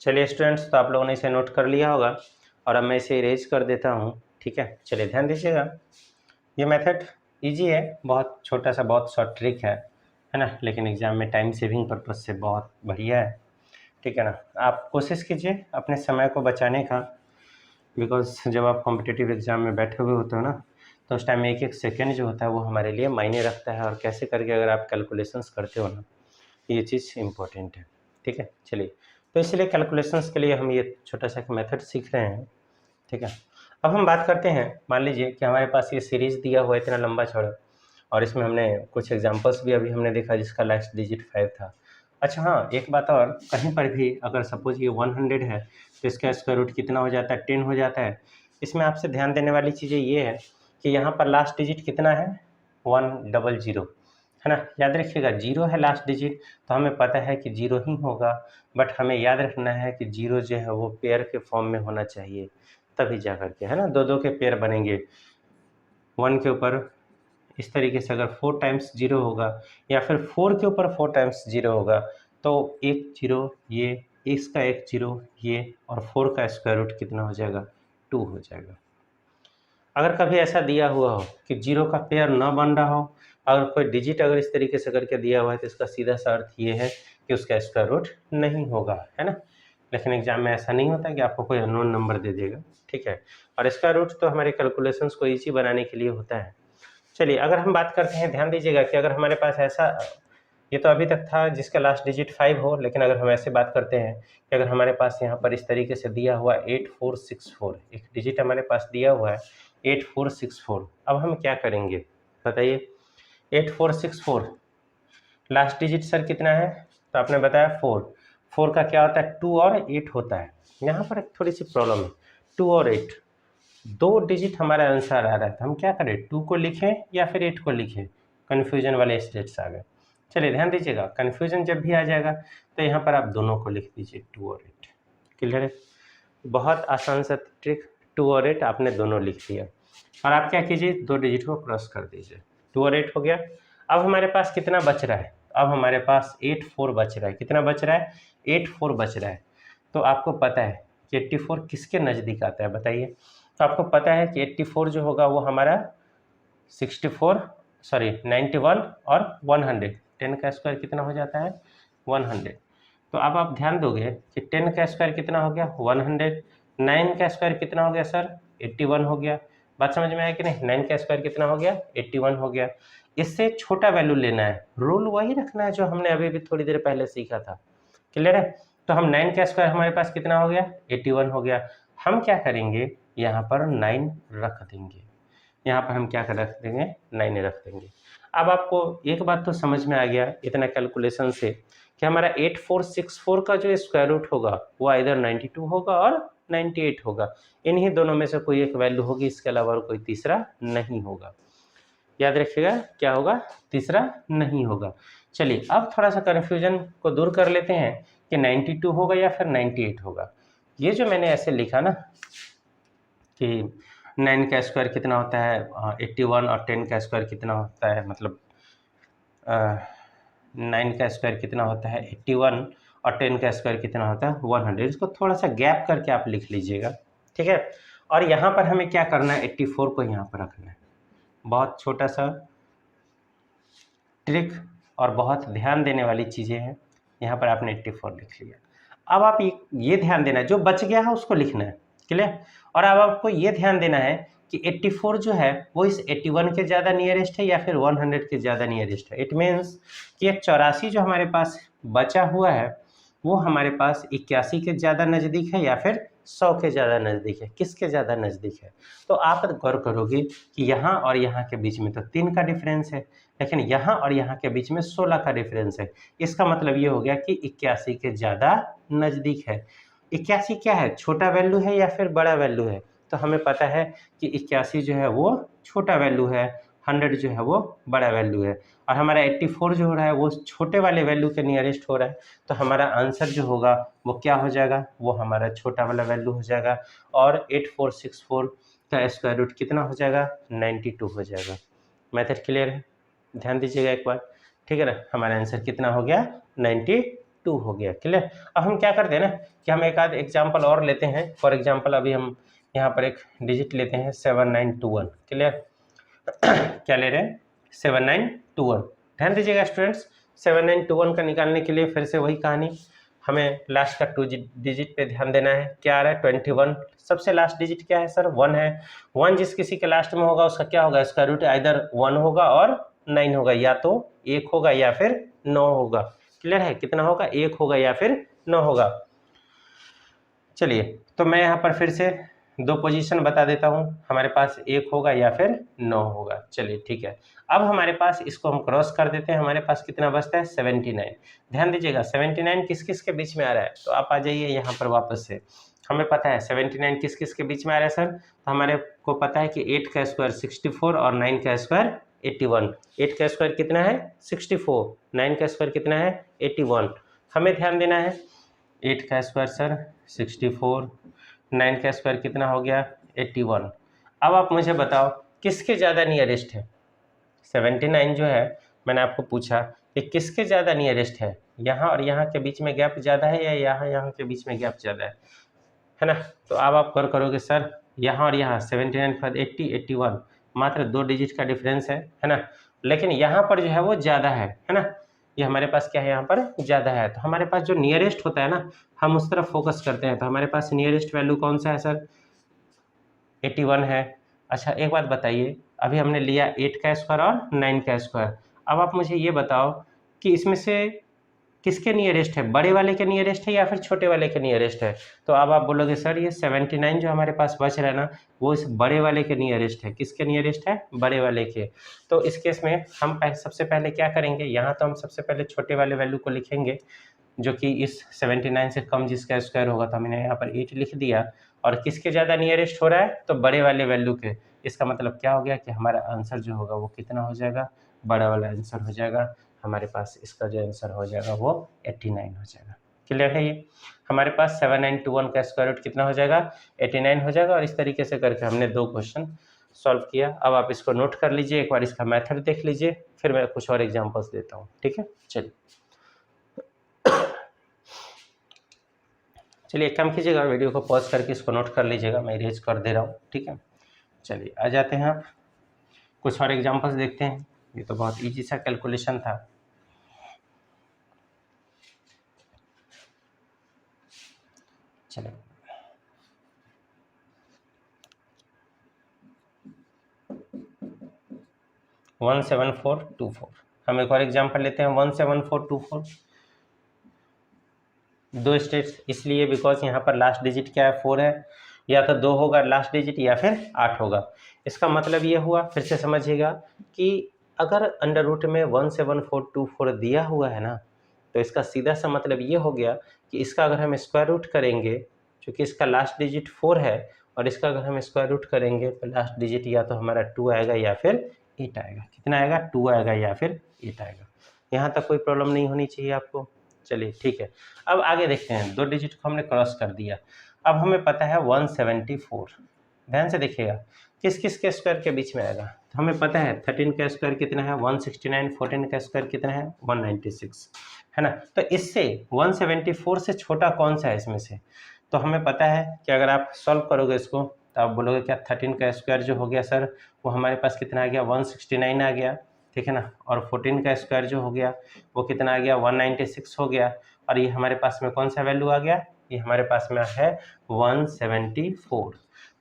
चलिए स्टूडेंट्स, तो आप लोगों ने इसे नोट कर लिया होगा और अब मैं इसे इरेज कर देता हूँ। ठीक है, चलिए ध्यान दीजिएगा। ये मेथड इजी है, बहुत छोटा सा बहुत शॉर्ट ट्रिक है ना, लेकिन एग्जाम में टाइम सेविंग पर्पज से बहुत बढ़िया है। ठीक है ना, आप कोशिश कीजिए अपने समय को बचाने का, बिकॉज जब आप कॉम्पिटिटिव एग्जाम में बैठे हुए होते हो ना, तो उस टाइम एक एक सेकेंड जो होता है वो हमारे लिए मायने रखता है, और कैसे करके अगर आप कैलकुलेशंस करते हो ना, ये चीज़ इम्पोर्टेंट है। ठीक है, चलिए, तो इसलिए कैलकुलेशंस के लिए हम ये छोटा सा मेथड सीख रहे हैं। ठीक है, अब हम बात करते हैं। मान लीजिए कि हमारे पास ये सीरीज़ दिया हुआ है इतना लंबा चौड़ा, और इसमें हमने कुछ एग्जांपल्स भी अभी हमने देखा जिसका लास्ट डिजिट 5 था। अच्छा हाँ, एक बात और, कहीं पर भी अगर सपोज ये 100 है तो इसका स्क्वायर रूट कितना हो जाता है? 10 हो जाता है। इसमें आपसे ध्यान देने वाली चीज़ें ये है कि यहाँ पर लास्ट डिजिट कितना है? 100, है ना। याद रखिएगा, जीरो है लास्ट डिजिट, तो हमें पता है कि जीरो ही होगा, बट हमें याद रखना है कि जीरो जो है वो पेयर के फॉर्म में होना चाहिए, तभी जा करके, है ना, दो दो के पेयर बनेंगे। 1 के ऊपर इस तरीके से अगर 4 टाइम्स जीरो होगा, या फिर 4 के ऊपर 4 टाइम्स जीरो होगा, तो एक जीरो ये, इसका एक जीरो ये, और 4 का स्क्वायर रूट कितना हो जाएगा? 2 हो जाएगा। अगर कभी ऐसा दिया हुआ हो कि जीरो का पेयर न बन रहा हो, अगर कोई डिजिट अगर इस तरीके से करके दिया हुआ है, तो इसका सीधा सा अर्थ ये है कि उसका स्क्वायर रूट नहीं होगा, है ना। लेकिन एग्जाम में ऐसा नहीं होता कि आपको कोई अननोन नंबर दे देगा। ठीक है, और स्क्वायर रूट तो हमारे कैलकुलेशंस को ईजी बनाने के लिए होता है। चलिए, अगर हम बात करते हैं, ध्यान दीजिएगा कि अगर हमारे पास ऐसा, ये तो अभी तक था जिसका लास्ट डिजिट 5 हो, लेकिन अगर हम ऐसे बात करते हैं कि अगर हमारे पास यहाँ पर इस तरीके से दिया हुआ 8464, एक डिजिट हमारे पास दिया हुआ है 8464, अब हम क्या करेंगे बताइए? 8464 लास्ट डिजिट सर कितना है? तो आपने बताया 4। 4 का क्या होता है? 2 और 8 होता है। यहाँ पर एक थोड़ी सी प्रॉब्लम है, 2 और 8 दो डिजिट हमारा आंसर आ रहा है, तो हम क्या करें? 2 को लिखें या फिर 8 को लिखें? कन्फ्यूजन वाले स्टेट्स आ गए। चलिए ध्यान दीजिएगा, कन्फ्यूजन जब भी आ जाएगा तो यहाँ पर आप दोनों को लिख दीजिए, 2 और 8। क्लियर है? बहुत आसान सा ट्रिक, 2 और 8 आपने दोनों लिख दिया, और आप क्या कीजिए, दो डिजिट को क्रॉस कर दीजिए। 2 और 8 हो गया। अब हमारे पास कितना बच रहा है? अब हमारे पास 84 बच रहा है। कितना बच रहा है? 84 बच रहा है। तो आपको पता है कि 84 किसके नज़दीक आता है बताइए? तो आपको पता है कि 84 जो होगा वो हमारा 64, सॉरी 91 और 100, 10 का स्क्वायर कितना हो जाता है? 100। तो अब आप ध्यान दोगे कि 10 का स्क्वायर कितना हो गया? 100। 9 का स्क्वायर कितना हो गया सर? 81 हो गया। बात समझ में आया कि नहीं? 9 का स्क्वायर कितना हो गया? 81 हो गया। इससे छोटा वैल्यू लेना है, रूल वही रखना है जो हमने अभी भी थोड़ी देर पहले सीखा था। क्लियर है? तो हम 9 का स्क्वायर हमारे पास कितना हो गया? 81 हो गया। हम क्या करेंगे, यहाँ पर 9 रख देंगे। यहाँ पर हम क्या कर रख देंगे? 9 रख देंगे। अब आपको एक बात तो समझ में आ गया इतना कैलकुलेशन से, कि हमारा 8464 का जो स्क्वायर रूट होगा वो इधर 92 होगा और 98 होगा। इन्हीं दोनों में से कोई एक वैल्यू होगी, इसके अलावा और कोई तीसरा नहीं होगा। याद रखिएगा, क्या होगा? तीसरा नहीं होगा। चलिए, अब थोड़ा सा कन्फ्यूजन को दूर कर लेते हैं कि 92 होगा या फिर 98 होगा। ये जो मैंने ऐसे लिखा ना कि 9 का स्क्वायर कितना होता है 81, और 10 का स्क्वायर कितना होता है, मतलब 9 का स्क्वायर कितना होता है 81, और 10 का स्क्वायर कितना होता है 100। इसको थोड़ा सा गैप करके आप लिख लीजिएगा। ठीक है, और यहाँ पर हमें क्या करना है? 84 को यहाँ पर रखना है। बहुत छोटा सा ट्रिक और बहुत ध्यान देने वाली चीज़ें हैं। यहाँ पर आपने 84 लिख लिया। अब आप ये ध्यान देना है, जो बच गया है उसको लिखना है। क्लियर? और अब आपको ये ध्यान देना है कि 84 जो है वो इस 81 के ज़्यादा नियरेस्ट है या फिर 100 के ज़्यादा नियरेस्ट है। इट मीन्स कि 84 जो हमारे पास बचा हुआ है वो हमारे पास 81 के ज़्यादा नज़दीक है या फिर 100 के ज़्यादा नज़दीक है। किसके ज़्यादा नज़दीक है? तो आप गौर करोगे कि यहाँ और यहाँ के बीच में तो 3 का डिफरेंस है, लेकिन यहाँ और यहाँ के बीच में 16 का डिफरेंस है। इसका मतलब ये हो गया कि 81 के ज़्यादा नज़दीक है। 81 क्या है? छोटा वैल्यू है या फिर बड़ा वैल्यू है? तो हमें पता है कि 81 जो है वो छोटा वैल्यू है, 100 जो है वो बड़ा वैल्यू है, और हमारा 84 जो हो रहा है वो छोटे वाले वैल्यू के नियरेस्ट हो रहा है। तो हमारा आंसर जो होगा वो क्या हो जाएगा? वो हमारा छोटा वाला वैल्यू हो जाएगा, और 8464 का स्क्वायर रूट कितना हो जाएगा? 92 हो जाएगा। मेथड क्लियर है? ध्यान दीजिएगा एक बार। ठीक है ना, हमारा आंसर कितना हो गया? 92 2 हो गया। क्लियर। अब हम क्या करते हैं ना कि हम एक आध एग्जाम्पल और लेते हैं। फॉर एग्जाम्पल अभी हम यहाँ पर एक डिजिट लेते हैं 7921। क्लियर। क्या ले रहे हैं 7921। ध्यान दीजिएगा स्टूडेंट्स, 7921 का निकालने के लिए फिर से वही कहानी, हमें लास्ट का 2 डिजिट पे ध्यान देना है। क्या आ रहा है 21, सबसे लास्ट डिजिट क्या है सर 1 है। 1 जिस किसी के लास्ट में होगा उसका क्या होगा, इसका रूट आइदर 1 होगा और 9 होगा, या तो 1 होगा या फिर 9 होगा। क्लियर है, कितना होगा 1 होगा या फिर 9 होगा। चलिए तो मैं यहाँ पर फिर से 2 पोजीशन बता देता हूँ, हमारे पास 1 होगा या फिर 9 होगा। चलिए ठीक है, अब हमारे पास इसको हम क्रॉस कर देते हैं, हमारे पास कितना बचता है 79। ध्यान दीजिएगा 79 किस किस के बीच में आ रहा है, तो आप आ जाइए यहाँ पर वापस से। हमें पता है 79 किस किस के बीच में आ रहा है सर, तो हमारे को पता है कि 8 का स्क्वायर 64 और 9 का स्क्वायर 81। 8 का स्क्वायर कितना है 64, 9 का स्क्वायर कितना है 81। हमें ध्यान देना है 8 का स्क्वायर सर 64, 9 का स्क्वायर कितना हो गया 81। अब आप मुझे बताओ किसके ज़्यादा नियरेस्ट है। 79 जो है मैंने आपको पूछा कि किसके ज़्यादा नियरेस्ट है, यहाँ और यहाँ के बीच में गैप ज़्यादा है या यहाँ के बीच में गैप ज़्यादा है ना। तो अब आप करोगे सर यहाँ और यहाँ 79 पर 80 81, मात्र 2 डिजिट का डिफरेंस है ना, लेकिन यहाँ पर जो है वो ज़्यादा है ना, ये हमारे पास क्या है यहाँ पर ज़्यादा है। तो हमारे पास जो नियरेस्ट होता है ना हम उस तरफ फोकस करते हैं। तो हमारे पास नियरेस्ट वैल्यू कौन सा है सर 81 है। अच्छा एक बात बताइए, अभी हमने लिया 8 का स्क्वायर और 9 का स्क्वायर, अब आप मुझे ये बताओ कि इसमें से किसके नियरेस्ट है, बड़े वाले के नियरेस्ट है या फिर छोटे वाले के नियरेस्ट है। तो अब आप बोलोगे सर ये 79 जो हमारे पास बच रहा है ना वो इस बड़े वाले के नियरेस्ट है। किसके नियरेस्ट है, बड़े वाले के। तो इस केस में हम सबसे पहले क्या करेंगे, यहाँ तो हम सबसे पहले छोटे वाले वैल्यू को लिखेंगे जो कि इस 79 से कम जिसका स्क्वायर होगा, तो हमने यहाँ पर 8 लिख दिया। और किसके ज़्यादा नियरेस्ट हो रहा है, तो बड़े वाले वैल्यू के। इसका मतलब क्या हो गया कि हमारा आंसर जो होगा वो कितना हो जाएगा, बड़ा वाला आंसर हो जाएगा। हमारे पास इसका जो आंसर हो जाएगा वो 89 हो जाएगा। क्लियर है, ये हमारे पास 7921 का स्क्वायर रूट कितना हो जाएगा 89 हो जाएगा। और इस तरीके से करके हमने 2 क्वेश्चन सॉल्व किया। अब आप इसको नोट कर लीजिए, एक बार इसका मेथड देख लीजिए, फिर मैं कुछ और एग्जांपल्स देता हूँ। ठीक है, चलिए एक काम कीजिएगा, वीडियो को पॉज करके इसको नोट कर लीजिएगा, मैं इरेज कर दे रहा हूँ। ठीक है, चलिए आ जाते हैं, आप कुछ और एग्जांपल्स देखते हैं। ये तो बहुत इजी सा कैलकुलेशन था। चलिए 17424, हम एक और एग्जांपल लेते हैं 17424। 2 स्टेट्स इसलिए बिकॉज यहाँ पर लास्ट डिजिट क्या है 4 है, या तो 2 होगा लास्ट डिजिट या फिर 8 होगा। इसका मतलब ये हुआ, फिर से समझिएगा कि अगर अंडर रूट में 17424 दिया हुआ है ना, तो इसका सीधा सा मतलब ये हो गया कि इसका अगर हम स्क्वायर रूट करेंगे, क्योंकि इसका लास्ट डिजिट 4 है, और इसका अगर हम स्क्वायर रूट करेंगे तो लास्ट डिजिट या तो हमारा 2 आएगा या फिर 8 आएगा। कितना आएगा 2 आएगा या फिर 8 आएगा। यहाँ तक कोई प्रॉब्लम नहीं होनी चाहिए आपको। चलिए ठीक है, अब आगे देखते हैं। 2 डिजिट को हमने क्रॉस कर दिया, अब हमें पता है 174। ध्यान से देखिएगा किस किस के स्क्वायर के बीच में आएगा। तो हमें पता है 13 का स्क्वायर कितना है 169, 14 का स्क्वायर कितना है 196, है ना। तो इससे 174 से छोटा कौन सा है इसमें से, तो हमें पता है कि अगर आप सॉल्व करोगे इसको तो आप बोलोगे क्या 13 का स्क्वायर जो हो गया सर वो हमारे पास कितना आ गया 169 आ गया, ठीक है ना। और 14 का स्क्वायर जो हो गया वो कितना आ गया 196 हो गया। और ये हमारे पास में कौन सा वैल्यू आ गया, ये हमारे पास में है 174।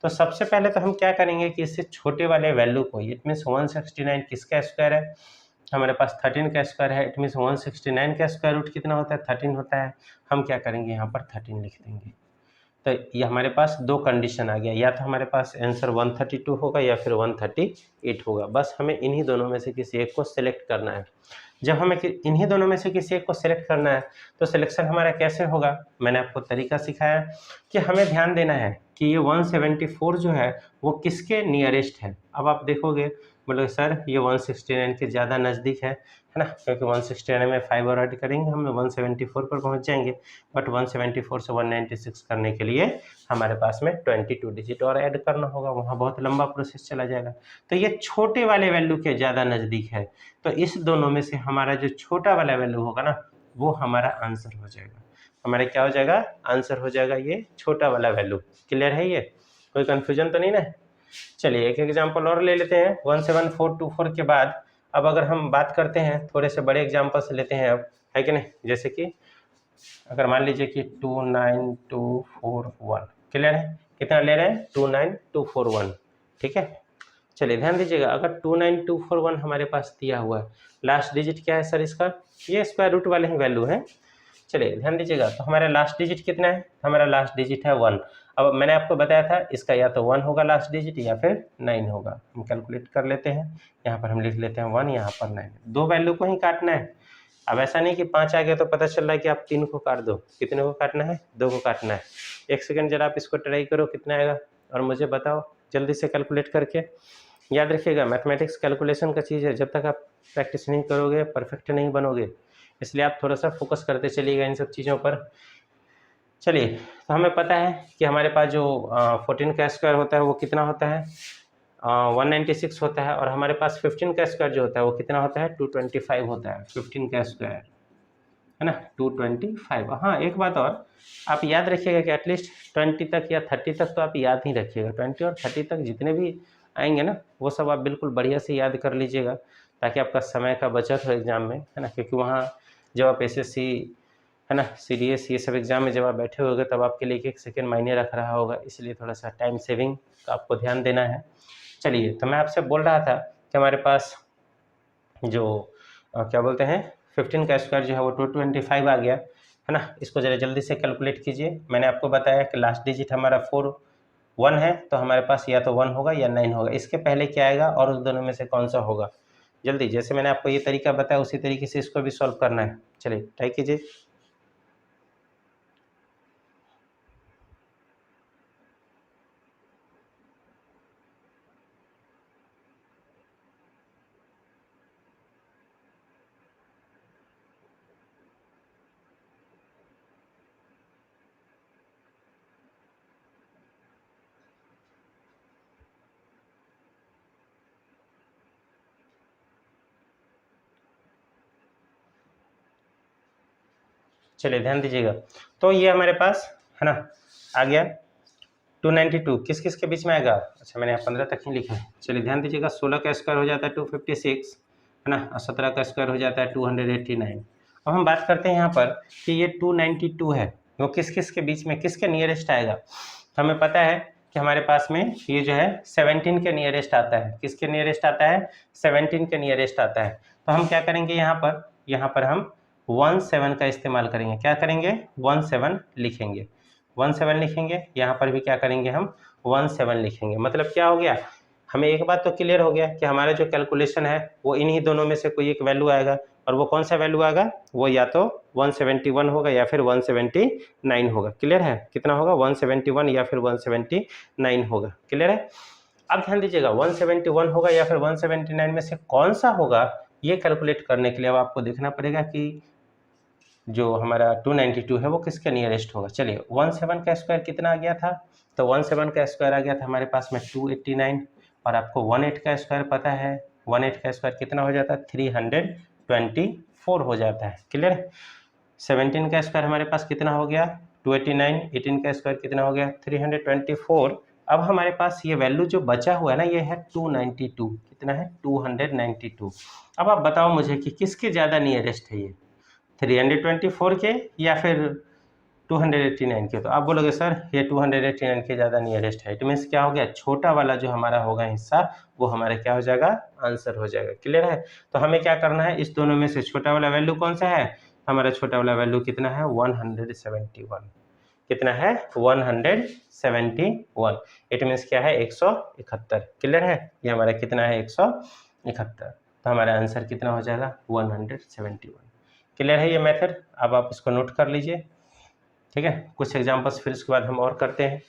तो सबसे पहले तो हम क्या करेंगे कि इससे छोटे वाले वैल्यू को, इट मीन्स 169 किसका स्क्वायर है, हमारे पास 13 का स्क्वायर है, इट मीन्स 169 का स्क्वायर रूट कितना होता है 13 होता है। हम क्या करेंगे यहाँ पर 13 लिख देंगे। तो ये हमारे पास 2 कंडीशन आ गया, या तो हमारे पास आंसर 132 होगा या फिर 138 होगा। बस हमें इन्हीं दोनों में से किसी एक को सिलेक्ट करना है। जब हमें इन्हीं दोनों में से किसी एक को सिलेक्ट करना है तो सिलेक्शन हमारा कैसे होगा, मैंने आपको तरीका सिखाया कि हमें ध्यान देना है कि ये 174 जो है वो किसके नियरेस्ट है। अब आप देखोगे बोलोगे सर ये 169 के ज़्यादा नज़दीक है ना, क्योंकि 169 में 5 और ऐड करेंगे हम 174 पर पहुंच जाएंगे। बट 174 से 196 करने के लिए हमारे पास में 22 डिजिट और ऐड करना होगा, वहाँ बहुत लंबा प्रोसेस चला जाएगा। तो ये छोटे वाले वैल्यू के ज़्यादा नज़दीक है, तो इस दोनों में से हमारा जो छोटा वाला वैल्यू होगा ना वो हमारा आंसर हो जाएगा। हमारा क्या हो जाएगा, आंसर हो जाएगा ये छोटा वाला वैल्यू। क्लियर है, ये कोई कंफ्यूजन तो नहीं ना। चलिए एक एग्जांपल और ले लेते हैं 17424 के बाद। अब अगर हम बात करते हैं थोड़े से बड़े एग्जांपल से लेते हैं अब, है कि नहीं। जैसे कि अगर मान लीजिए कि 29241, क्लियर है, कितना ले रहे हैं 29241, ठीक है। चलिए ध्यान दीजिएगा, अगर 29241 हमारे पास दिया हुआ है, लास्ट डिजिट क्या है सर इसका, ये स्क्वायर रूट वाले ही वैल्यू है। चलिए ध्यान दीजिएगा, तो हमारा लास्ट डिजिट कितना है, हमारा लास्ट डिजिट है 1। अब मैंने आपको बताया था इसका या तो 1 होगा लास्ट डिजिट या फिर 9 होगा। हम कैलकुलेट कर लेते हैं, यहाँ पर हम लिख लेते हैं 1, यहाँ पर 9, दो वैल्यू को ही काटना है। अब ऐसा नहीं कि 5 आ गया तो पता चल रहा है कि आप 3 को काट दो, कितने को काटना है, 2 को काटना है। एक सेकेंड जरा आप इसको ट्राई करो कितना आएगा और मुझे बताओ जल्दी से कैलकुलेट करके। याद रखिएगा मैथमेटिक्स कैलकुलेशन का चीज़ है, जब तक आप प्रैक्टिस नहीं करोगे परफेक्ट नहीं बनोगे, इसलिए आप थोड़ा सा फोकस करते चलिएगा इन सब चीज़ों पर। चलिए तो हमें पता है कि हमारे पास जो 14 का स्क्वायर होता है वो कितना होता है, 196 होता है, और हमारे पास 15 का स्क्वायर जो होता है वो कितना होता है, 225 होता है। 15 का स्क्वायर है ना 225। हाँ एक बात और आप याद रखिएगा कि एटलीस्ट 20 तक या 30 तक तो आप याद ही रखिएगा। 20 और 30 तक जितने भी आएंगे ना वो सब आप बिल्कुल बढ़िया से याद कर लीजिएगा, ताकि आपका समय का बचत हो एग्जाम में, है ना। क्योंकि वहाँ जब आप एसएससी है ना सीडीएस ये सब एग्जाम में जब आप बैठे होगे तब आपके लिए एक सेकेंड मायने रख रहा होगा, इसलिए थोड़ा सा टाइम सेविंग का आपको ध्यान देना है। चलिए तो मैं आपसे बोल रहा था कि हमारे पास जो क्या बोलते हैं 15 का स्क्वायर जो है वो 225 आ गया, है ना। इसको ज़रा जल्दी से कैलकुलेट कीजिए। मैंने आपको बताया कि लास्ट डिजिट हमारा 1 है, तो हमारे पास या तो 1 होगा या 9 होगा। इसके पहले क्या आएगा और उस दोनों में से कौन सा होगा, जल्दी, जैसे मैंने आपको ये तरीका बताया उसी तरीके से इसको भी सॉल्व करना है। चलिए ट्राई कीजिए। चलिए ध्यान दीजिएगा, तो ये हमारे पास है ना आ गया 292, किस किस के बीच में आएगा, अच्छा मैंने यहाँ 15 तक ही लिखा है। चलिए ध्यान दीजिएगा, 16 का स्क्वायर हो जाता है 256, है ना, और 17 का स्क्वायर हो जाता है 289। अब हम बात करते हैं यहाँ पर कि ये 292 है वो किस किस के बीच में, किसके नियरेस्ट आएगा। हमें पता है कि हमारे पास में ये जो है 17 के नियरेस्ट आता है। किसके नियरेस्ट आता है, 17 के नियरेस्ट आता है। तो हम क्या करेंगे यहाँ पर हम 17 का इस्तेमाल करेंगे। क्या करेंगे, 17 लिखेंगे, 17 लिखेंगे। यहाँ पर भी क्या करेंगे, हम 17 लिखेंगे। मतलब क्या हो गया, हमें एक बात तो क्लियर हो गया कि हमारा जो कैलकुलेशन है वो इन्हीं दोनों में से कोई एक वैल्यू आएगा, और वो कौन सा वैल्यू आएगा, वो या तो 171 होगा या फिर 179 होगा। क्लियर है, कितना होगा, 171 या फिर 179 होगा। क्लियर है। अब ध्यान दीजिएगा 171 होगा या फिर 179 में से कौन सा होगा, ये कैलकुलेट करने के लिए अब आपको देखना पड़ेगा कि जो हमारा 292 है वो किसके नियरेस्ट होगा। चलिए 17 का स्क्वायर कितना आ गया था, तो 17 का स्क्वायर आ गया था हमारे पास में 289, और आपको 18 का स्क्वायर पता है, 18 का स्क्वायर कितना हो जाता है, 324 हो जाता है। क्लियर है। 17 का स्क्वायर हमारे पास कितना हो गया 289, 18 का स्क्वायर कितना हो गया 324। अब हमारे पास ये वैल्यू जो बचा हुआ है ना ये है 292, कितना है 292। अब आप बताओ मुझे कि किसके ज़्यादा नियरेस्ट है ये, 324 के या फिर 289 के। तो आप बोलोगे सर ये 289 के ज़्यादा नियरेस्ट है। इट मीन्स क्या हो गया, छोटा वाला जो हमारा होगा हिस्सा वो हमारा क्या हो जाएगा, आंसर हो जाएगा। क्लियर है। तो हमें क्या करना है, इस दोनों में से छोटा वाला वैल्यू कौन सा है, हमारा छोटा वाला वैल्यू कितना है 171, कितना है 171। इट मीन्स क्या है 171। क्लियर है, ये हमारा कितना है 171। तो हमारा आंसर कितना हो जाएगा 171। क्लियर है ये मेथड, अब आप इसको नोट कर लीजिए। ठीक है, कुछ एग्जांपल्स फिर उसके बाद हम और करते हैं।